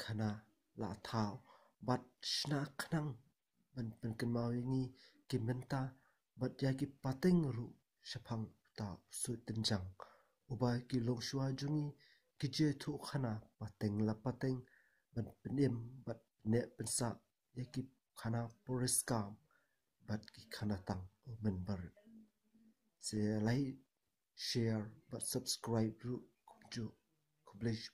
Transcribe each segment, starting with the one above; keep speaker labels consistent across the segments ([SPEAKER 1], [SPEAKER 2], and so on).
[SPEAKER 1] khana la thao bat shna khnang ban pen kan mau ngi ki menta bat ya ki pateng ru shaphang ta su tenjang uba ki long shwa jungi ki je thu khana pateng la pateng ban penem bat ne pensa ya ki khana poriskam bat ki khana tang men bar se like share but subscribe ru ju kublish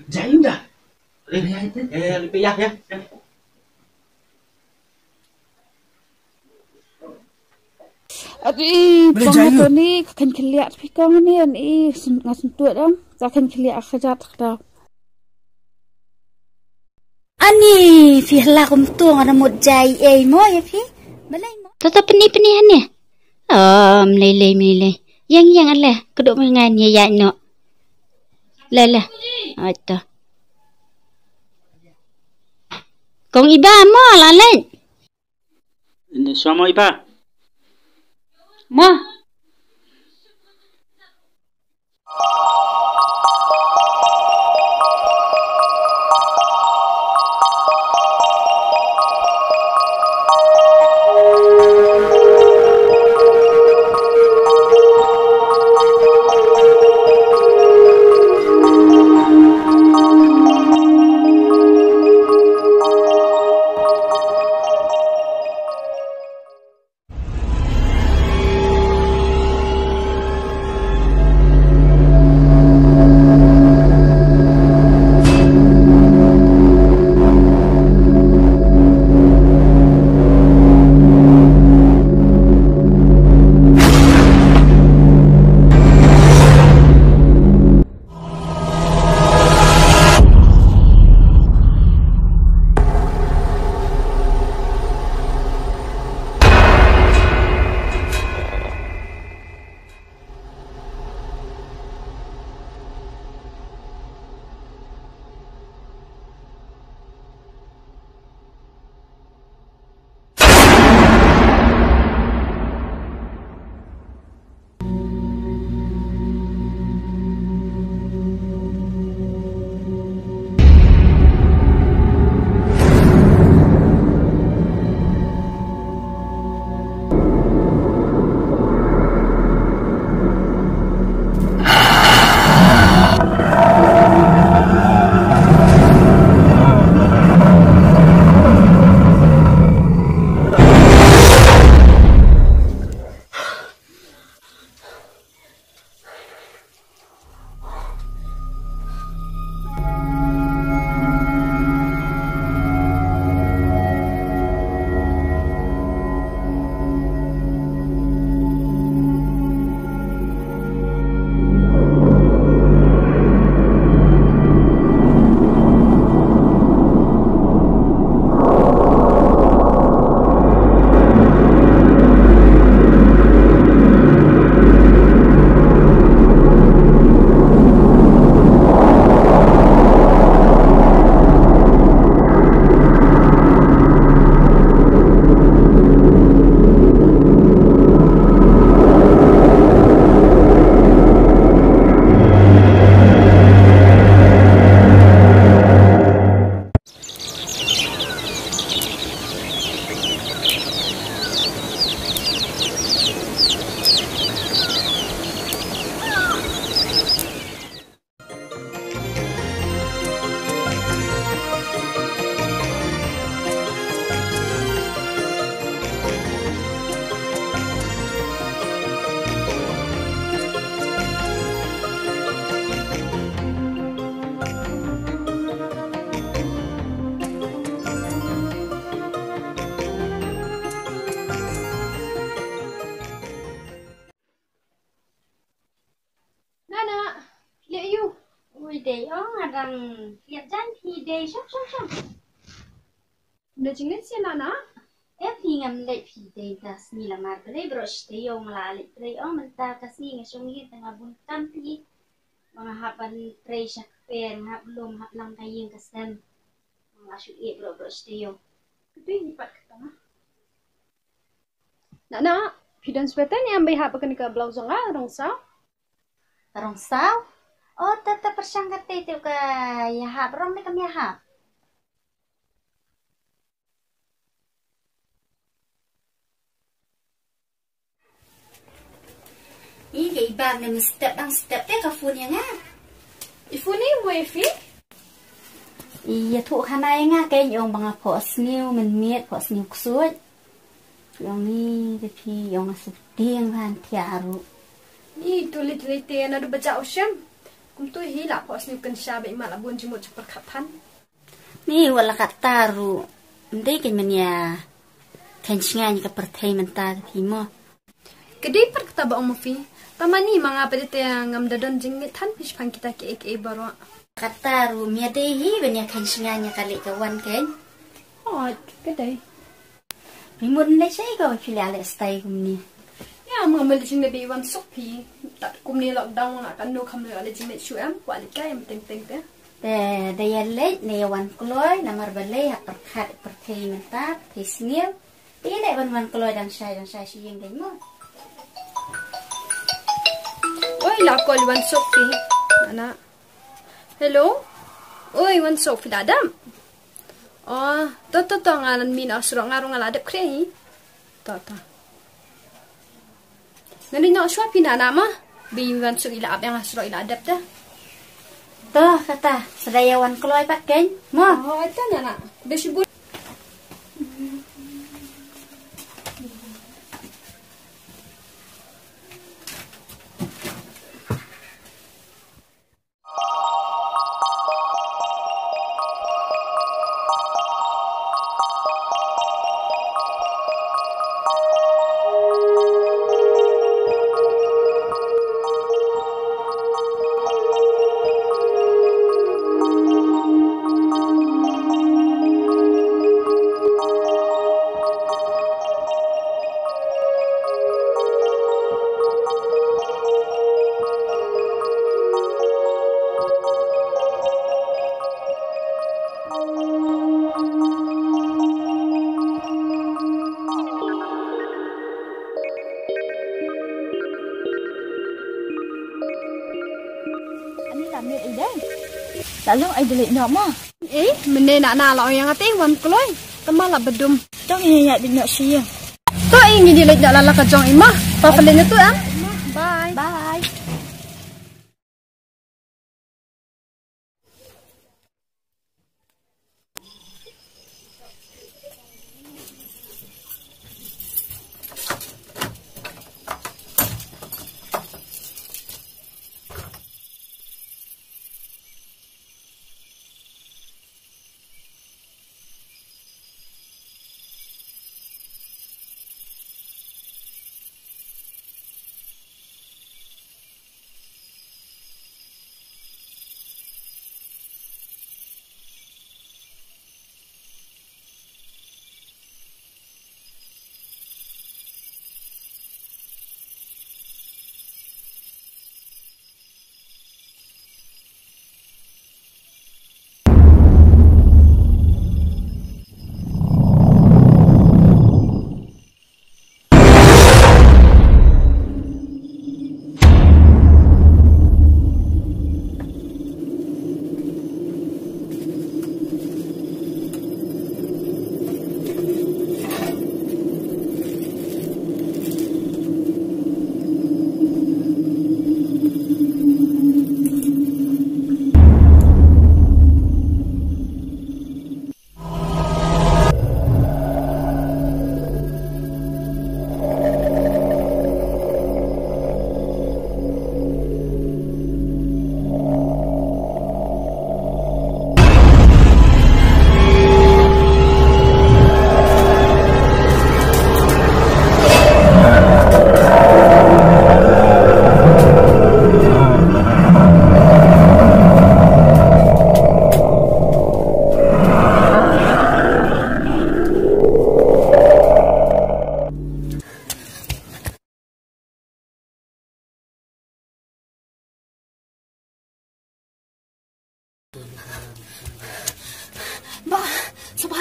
[SPEAKER 2] Jahit dah. Lebih ya.
[SPEAKER 3] Aduh, bangga ni kan keliat pikang ni ngasun tuat dong. Kan keliat kerja tak dah.
[SPEAKER 4] Ani fihla kum tu ngana mut jai mo ya fi. Balai mo.
[SPEAKER 5] Tetap peni-penihan ni. Meleleh. Yang alah keduk mengan ya no. Lah. Ato. Kong iba mo lalat.
[SPEAKER 2] Ini semua iba.
[SPEAKER 5] Mo. bang lihat jan pi day shop.
[SPEAKER 3] Udah jingit sih anak.
[SPEAKER 5] Pi ngam lek pi day das ni la mar beli bros te yo ngala lek play mentar kasih ngasongi tengah bun kampi. Mga haban tray siya pen hap belum hap lang kayeng kasan. Mga shoot bros te yo.
[SPEAKER 3] Itu lipat ke tengah. Nak, pidan sweater ni ambil hap akan ke blouse rong sao.
[SPEAKER 5] Rong sao? Oh, tetap persangkat itu ke ya hap rong ni kami hap. Ih, ibang na step te ka phone yang nga.
[SPEAKER 3] Ifu ni wifi?
[SPEAKER 5] Iya tu kanai nga kay yung mga pos niyo miet pos niyo kusut. Yung ni tapi yung asupting han tiaru.
[SPEAKER 3] Ni tulit-tulit na do baca usyam. Kum tu hila pos ni kan syabe malah bun jemut perkatan.
[SPEAKER 5] Ni wala kataru. Ndai kan menya kensingan ka pertai mentar tapi mo.
[SPEAKER 3] Kedai per kita ba omofi. Tamani mga pedete ngam dadon jingit tan pispang kita ke baro.
[SPEAKER 5] Kataru mia dehi benya kensingan kali kawan kan.
[SPEAKER 3] Oh, kedai.
[SPEAKER 5] Rimun le sai ko filiale stay kumni.
[SPEAKER 3] Ya, mga malising na biwan sopi. Tak kumni lockdown na kan no kamle ale jingit syuam kualika yang penting te.
[SPEAKER 5] De yalle ne wan kloy namar bale ha perkhat perthei mentar pisnil. Ile wan kloy dan sai siyeng dai mo.
[SPEAKER 3] Oi, la call wan sopi. Ana. Hello? Oi, wan sopi dadam. Oh, to ngalan min asro ngarong aladap krei. To. Nani nak shop pina nama? Bi wan sopi ila ab yang asro ila adap dah.
[SPEAKER 5] Toh kata sedaya wan kloy pak ken. Mo.
[SPEAKER 3] Oh, itu nak. Besibut.
[SPEAKER 4] Lalu ai delik nyok mo.
[SPEAKER 3] Mene nak lo yang ate wan kloy. Temala bedum.
[SPEAKER 4] Jong ini ya dinyok siang.
[SPEAKER 3] To ingin dilek nak lala ka jong imah. Pa pelenya tu am. Bye.
[SPEAKER 4] Bye.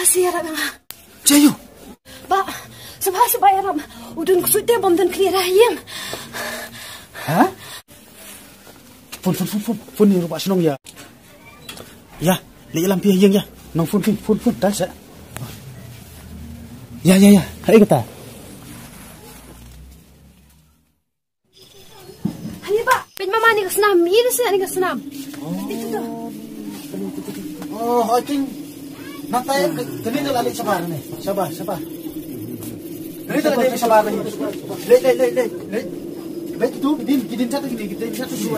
[SPEAKER 3] kasih Arab yang.
[SPEAKER 1] Jayu.
[SPEAKER 3] Ba, sebab Arab. Udun kusute bom dan clear yang.
[SPEAKER 2] Ha? Phone ni rupa senong ya. Ya, lagi lampi yang ya. Nong phone dah set. Ya. Hai kata.
[SPEAKER 3] Hani Pak, pin mama ni ke senam. Ini sih ni ke senam. Itu tu.
[SPEAKER 2] Oh, I think natay kanina lalit sa bar ni. Sabar. Kanina lalit sa bar ni. Late. Baik tu, gidin satu su.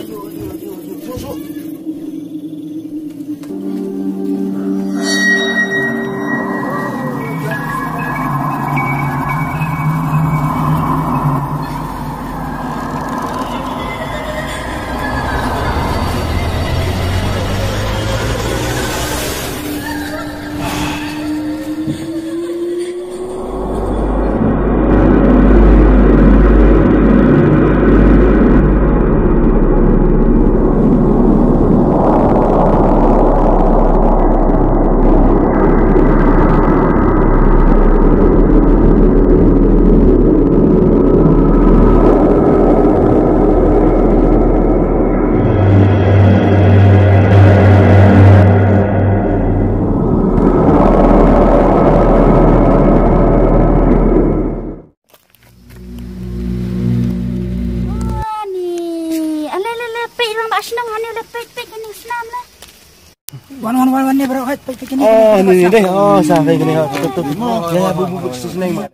[SPEAKER 2] Wan ni bro, hai pergi ni.
[SPEAKER 1] Oh, ni deh. Oh, sampai gini. Betul. Ya, bu senang mak.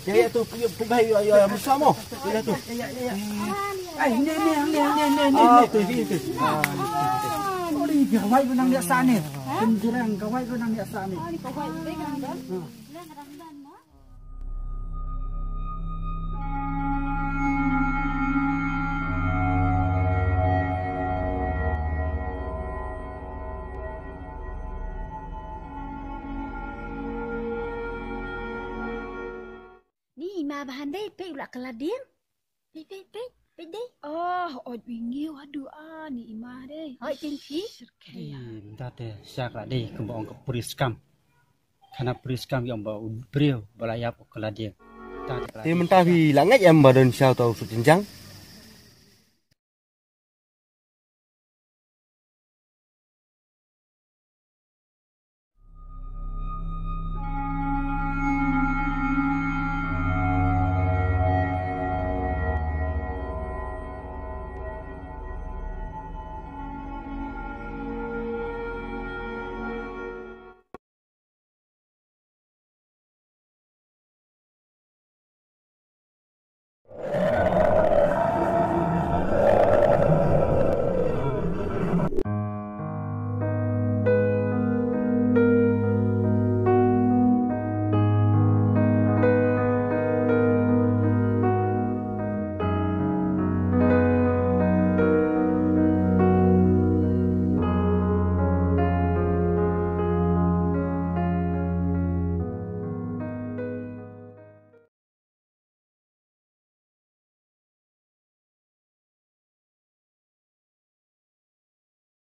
[SPEAKER 1] Ya tu, pergi ayo bersama. Ya tu.
[SPEAKER 2] Ai, ni.
[SPEAKER 1] Tu.
[SPEAKER 2] Ori, kawai ko nang biasa ni. Kendirang kawai ko nang biasa ni.
[SPEAKER 4] Ni ma bahan deh pe ulah kelading. Pe deh.
[SPEAKER 3] Oh, wingiu aduh ni imah deh.
[SPEAKER 4] Hoi tinggi.
[SPEAKER 2] Dah deh, siapa deh kembang ke Puriskam. Karena Puriskam yang bawa beliau belayap ke Ladia.
[SPEAKER 1] Thì mình ta vì lắng ngách em mà đơn sao tàu sụt chân trắng